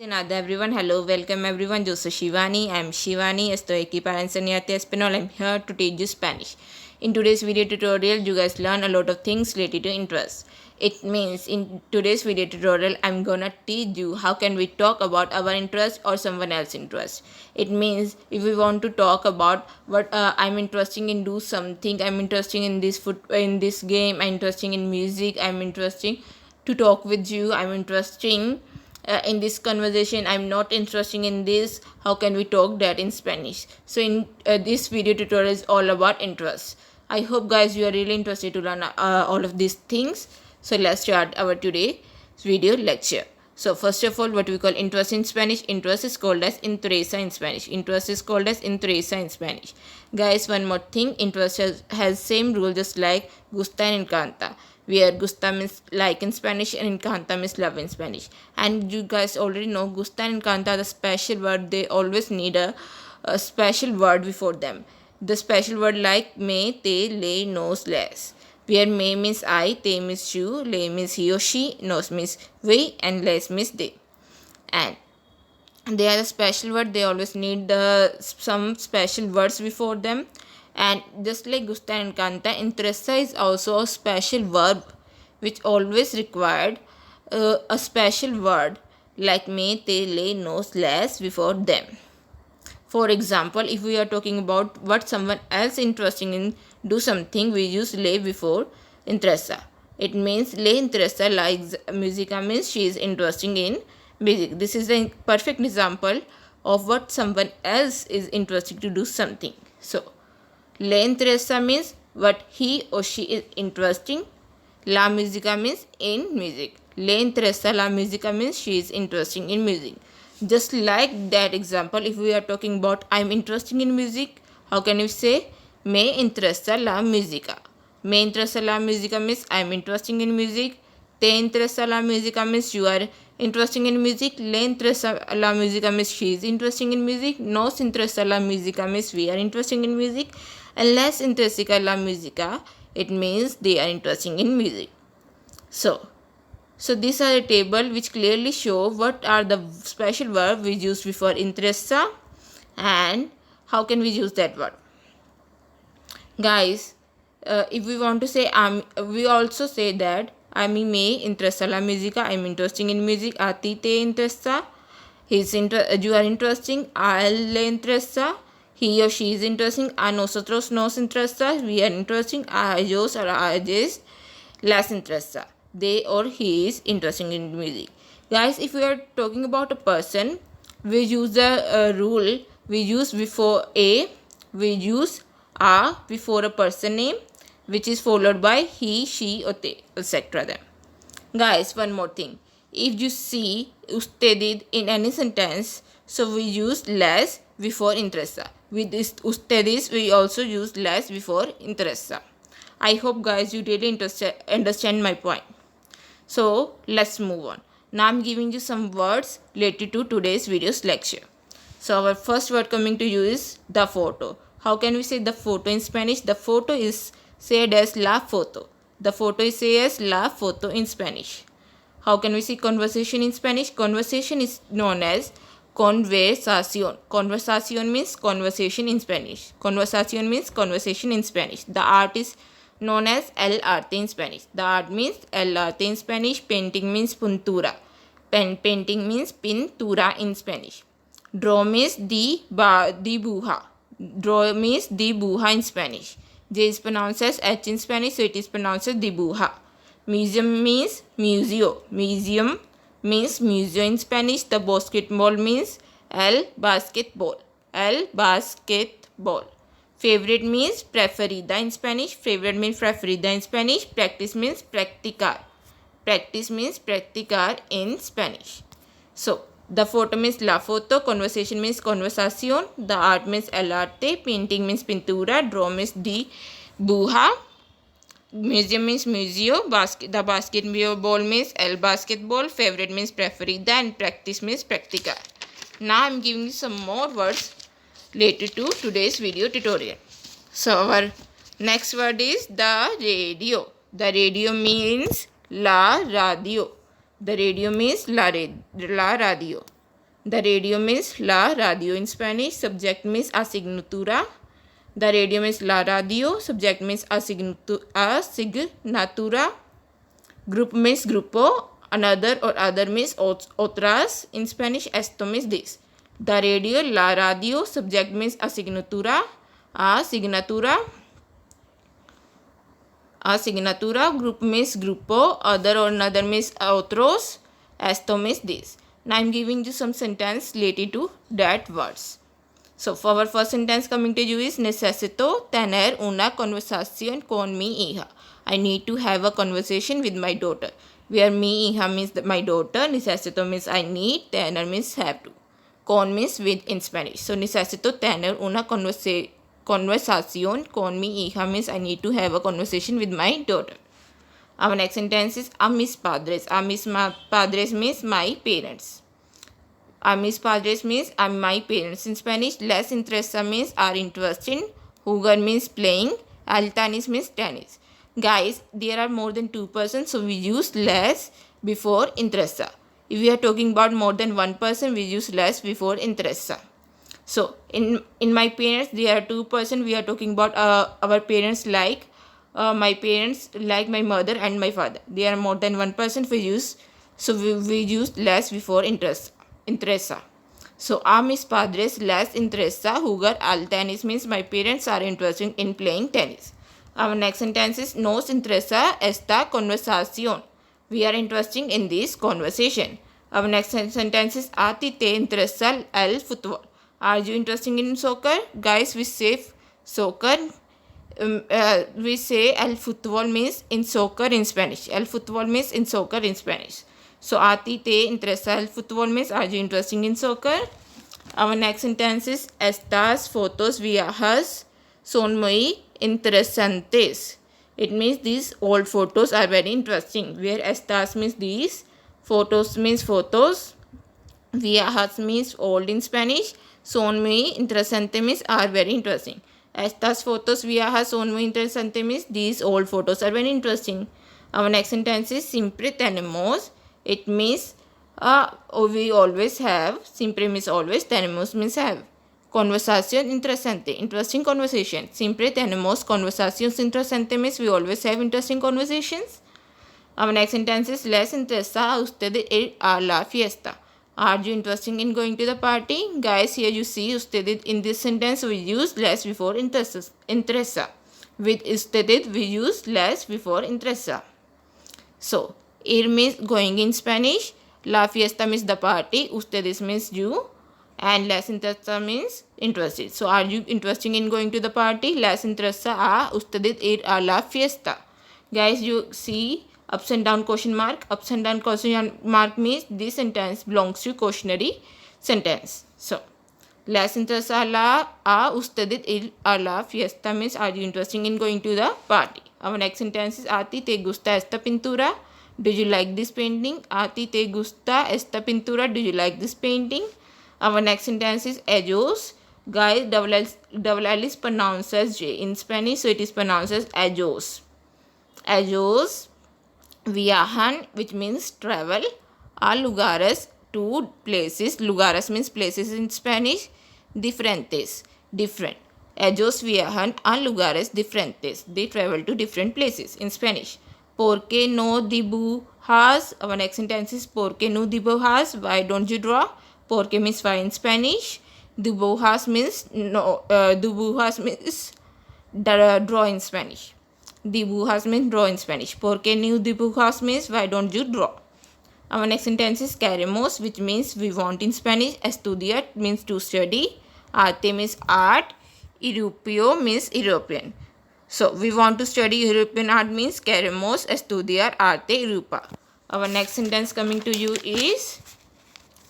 Nada everyone, hello, welcome everyone. Yo soy Shivani. I'm Shivani. Estoy aquí para enseñarte español. I'm here to teach you Spanish. In today's video tutorial, you guys learn a lot of things related to interest. It means in today's video tutorial, I'm gonna teach you how can we talk about our interest or someone else's interest. It means if we want to talk about what I'm interested in do something, I'm interested in in this game, I'm interested in music, I'm interested to talk with you, I'm interested in this conversation, I'm not interested in this, how can we talk that in Spanish? So in this video tutorial is all about interest. I hope guys you are really interested to learn all of these things. So let's start our today's video lecture. So first of all, what we call interest in Spanish, interest is called as interesa in Spanish. Interest is called as interesa in Spanish. Guys, one more thing, interest has same rule just like gusta and encanta, where gusta means like in Spanish and encanta means love in Spanish. And you guys already know gusta and encanta, the special word, they always need a special word before them. The special word like me, te, le, nos, les. Where me means I, te means you, le means he or she, nos means we, and les means they. And they are a special word, they always need some special words before them. And just like gusta and canta, interesa is also a special verb which always required a special word like me, te, le, nos, les before them. For example, if we are talking about what someone else interested in do something, we use le before interesa. It means le interesa la musica means she is interested in music. This is a perfect example of what someone else is interested to do something. So, le interesa means what he or she is interested. La musica means in music. Le interesa la musica means she is interested in music. Just like that example, if we are talking about I'm interested in music, how can you say me interesa la música? Me interesa la música means I'm interested in music. Te interesa la música means you are interested in music. Le interesa la música means she is interested in music. Nos interesa la música means we are interested in music. And les interesa la música, it means they are interested in music. So these are a table which clearly show what are the special verb we use before interesa and how can we use that word. Guys, if we want to say we also say that a mí me interesa la música, I'm interested in music. A ti te interesa, you are interesting. A él le interesa, he or she is interesting. A nosotros nos interesa, we are interesting. A ellos or a ellas les interesa, they or he is interested in music. Guys, if we are talking about a person, we use the rule, we use before a, we use a before a person name, which is followed by he, she or they, etc. them. Guys, one more thing, if you see ustedes in any sentence, so we use les before interesa. With this ustedes, we also use les before interesa. I hope guys you really understand my point. So let's move on. Now I'm giving you some words related to today's video's lecture. So our first word coming to you is the photo. How can we say the photo in Spanish? The photo is said as la foto. The photo is said as la foto in Spanish. How can we say conversation in Spanish? Conversation is known as conversación. Conversación means conversation in Spanish. Conversación means conversation in Spanish. The art is known as el arte in Spanish. The art means el arte in Spanish. Painting means pintura. Painting means pintura in Spanish. Draw means dibuja. Draw means dibuja in Spanish. J is pronounced as H in Spanish, so it is pronounced as dibuja. Museum means museo. Museum means museo in Spanish. The basketball means el basketball. El basketball. Favorite means preferida in Spanish. Favorite means preferida in Spanish. Practice means practicar. Practice means practicar in Spanish. So, the photo means la foto. Conversation means conversación. The art means el arte. Painting means pintura. Draw means dibuja. Museum means museo. The basketball means el basketball. Favorite means preferida. And practice means practicar. Now, I am giving you some more words related to today's video tutorial. So our next word is the radio. The radio means la radio. The radio means la radio. The radio means la radio in Spanish. Subject means asignatura. The radio means la radio. Subject means asignatura. Group means grupo. Another or other means otras. In Spanish, esto means this. The radio, la radio. Subject means asignatura. Asignatura. Asignatura. Group means grupo. Other or another means otros. Esto means this. Now I am giving you some sentence related to that words. So for our first sentence coming to you is necesito tener una conversación con mi hija. I need to have a conversation with my daughter. Where mi hija means my daughter, necesito means I need, tener means have to. Con means with in Spanish. So necesito tener una conversación con mi hija means I need to have a conversation with my daughter. Our next sentence is a mis padres. A mis padres means my parents. A mis padres means my parents in Spanish. Les interesa means are interested. Jugar means playing. Al tenis means tennis. Guys, there are more than 2 persons, so we use les before interesa. If we are talking about more than 1 person, we use les before interesa. So in my parents, there are 2 persons. We are talking about our parents like my parents like my mother and my father. There are more than 1 person we use. So we use les before interesa. So a mis padres les interesa jugar al tenis means my parents are interested in playing tennis. Our next sentence is nos interesa esta conversación. We are interested in this conversation. Our next sentence is a ti te interesa el fútbol. Are you interested in soccer? Guys, we say soccer. We say el fútbol means in soccer in Spanish. El fútbol means in soccer in Spanish. So a ti te interesa el fútbol means are you interested in soccer? Our next sentence is estas fotos viejas son muy interesantes. It means these old photos are very interesting. Where estas means these, photos means photos, viejas means old in Spanish, son muy interesante means are very interesting. Estas fotos viejas son muy interesante means these old photos are very interesting. Our next sentence is siempre tenemos. It means we always have. Siempre means always. Tenemos means have. Conversación interesante. Interesting conversation. Siempre tenemos conversaciones interesantes means we always have interesting conversations. Our next sentence is les interesa a ustedes ir a la fiesta. Are you interested in going to the party? Guys, here you see ustedes in this sentence we use les before interesa. With ustedes we use les before interesa. So ir means going in Spanish. La fiesta means the party. Ustedes means you. And les interesa means interested. So are you interested in going to the party? Les interesa a ustedes ir a la fiesta. Guys, you see ups and down question mark. Ups and down question mark means this sentence belongs to cautionary sentence. So les interesa a ustedes ir a la fiesta means are you interested in going to the party. Our next sentence is a ti te gusta esta pintura. Do you like this painting? A ti te gusta esta pintura. Do you like this painting? Our next sentence is ellos. Guys, double L is pronounced as J in Spanish, so it is pronounced as ellos. Ellos viajan, which means travel, a lugares, to places. Lugares means places in Spanish. Diferentes, different. Ellos viajan a lugares diferentes. They travel to different places in Spanish. ¿Por qué no dibujas? Our next sentence is ¿por qué no dibujas? Why don't you draw? ¿Por qué means why in Spanish. Dibujas means no. Dibujas means draw in Spanish. Dibujas means draw in Spanish. ¿Por qué no dibujas means why don't you draw? Our next sentence is queremos, which means we want in Spanish. Estudiar means to study. Arte means art. Europeo means European. So we want to study European art means queremos estudiar arte Europa. Our next sentence coming to you is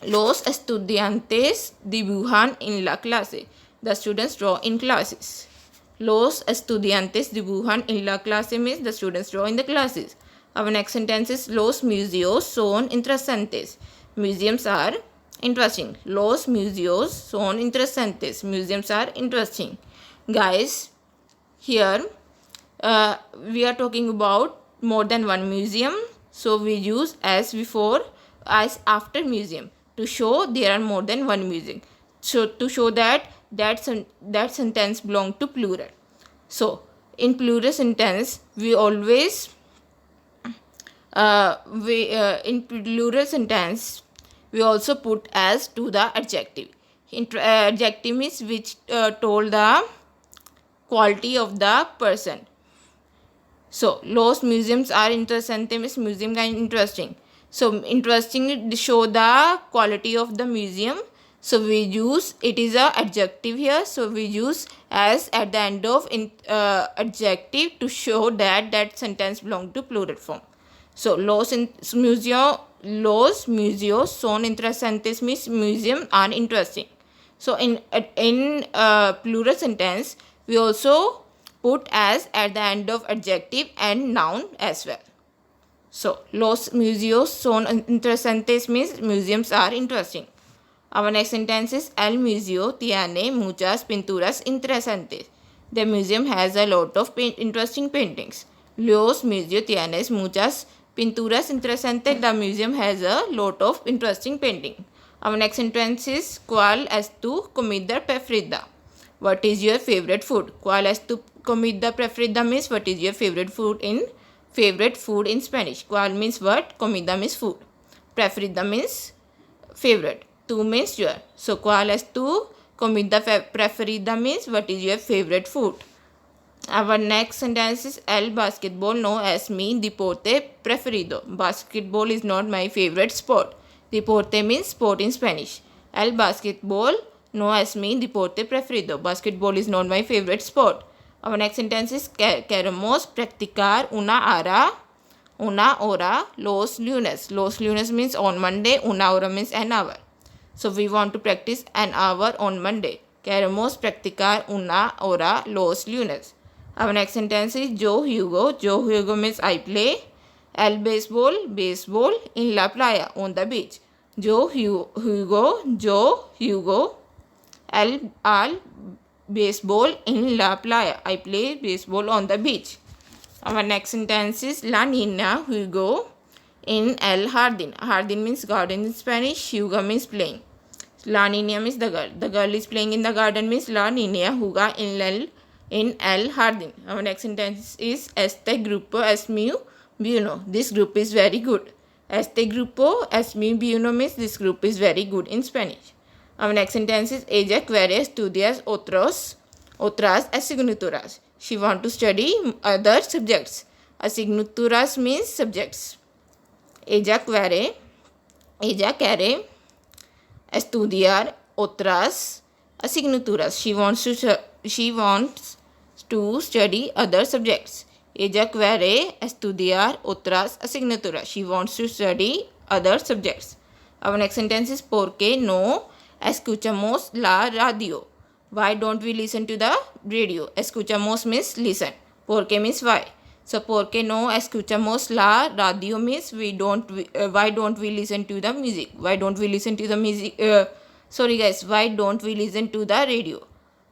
los estudiantes dibujan en la clase. The students draw in classes. Los estudiantes dibujan en la clase means the students draw in the classes. Our next sentence is los museos son interesantes. Museums are interesting. Los museos son interesantes. Museums are interesting. Guys, here we are talking about more than one museum. So we use as before, as after museum. to show there are more than one museum. So to show that that sentence belong to plural. So in plural sentence we always in plural sentence we also put as to the adjective. Adjective means which told the quality of the person. So los museums are interesante means museum kind interesting. So interesting show the quality of the museum. So we use, it is a adjective here, so we use as at the end of adjective to show that sentence belong to plural form. So los museos son interesantes means museum are interesting. So in plural sentence we also put as at the end of adjective and noun as well. So los museos son interesantes means museums are interesting. Our next sentence is El museo tiene muchas pinturas interesantes. The museum has a lot of interesting paintings. Los museos tienen muchas pinturas interesantes. The museum has a lot of interesting painting. Our next sentence is ¿Cuál es tu comida preferida? What is your favorite food? ¿Cuál es tu comida preferida means what is your favorite food in Spanish. ¿Cuál means what? Comida means food. Preferida means favorite. Tu means your. So ¿cuál es tu comida preferida means what is your favorite food. Our next sentence is El basketball no es mi deporte preferido. Basketball is not my favorite sport. Deporte means sport in Spanish. El basketball no es mi deporte preferido. Basketball is not my favorite sport. Our next sentence is queremos practicar una hora los lunes. Los lunes means on Monday. Una hora means an hour. So we want to practice an hour on Monday. Queremos practicar una hora los lunes. Our next sentence is yo juego. Yo juego means I play. El baseball in la playa, on the beach. Yo juego al baseball in la playa. I play baseball on the beach. Our next sentence is La niña jugó in el jardín. Jardín means garden in Spanish. Juega means playing. La niña means the girl. The girl is playing in the garden means La niña juega in el jardín. Our next sentence is Este grupo es muy bueno. This group is very good. Este grupo es muy bueno means this group is very good in Spanish. Our next sentence is Ella quiere estudiar otras asignaturas. She wants to study other subjects. Asignaturas means subjects. Ella quiere estudiar otras asignaturas. She wants to study other subjects. Ella quiere estudiar otras asignaturas. She wants to study other subjects. Our next sentence is ¿Por qué no escuchamos la radio? Why don't we listen to the radio? Escuchamos means listen. ¿Por qué means why. So ¿por qué no escuchamos la radio means why don't we listen to the music? Why don't we listen to the music? Why don't we listen to the radio?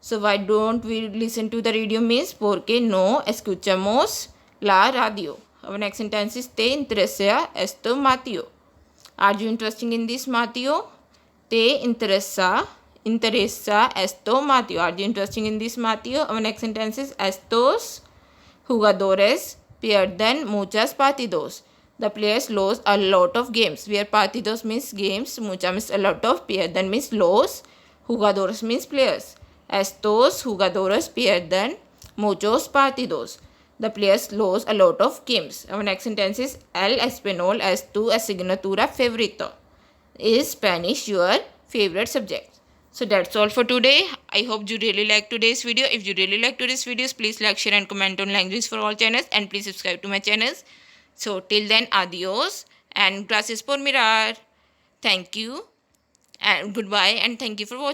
So why don't we listen to the radio means ¿Por qué no escuchamos la radio? Our next sentence is ¿Te interesa esto, Mateo? Are you interested in this, Mateo? ¿Te interesa esto, Mateo? Are you interested in this, Mateo? Our next sentence is Estos jugadores pierden muchos partidos. The players lose a lot of games. Where partidos means games, mucha means a lot of, pierden means lose, jugadores means players. Estos jugadores pierden muchos partidos. The players lose a lot of games. Our next sentence is El español es tu asignatura favorito. Is Spanish your favorite subject? So that's all for today. I hope you really like today's video. If you really like today's videos, please like, share and comment on Language for All channels, and please subscribe to my channels. So till then, adios and gracias por mirar. Thank you and goodbye, and thank you for watching.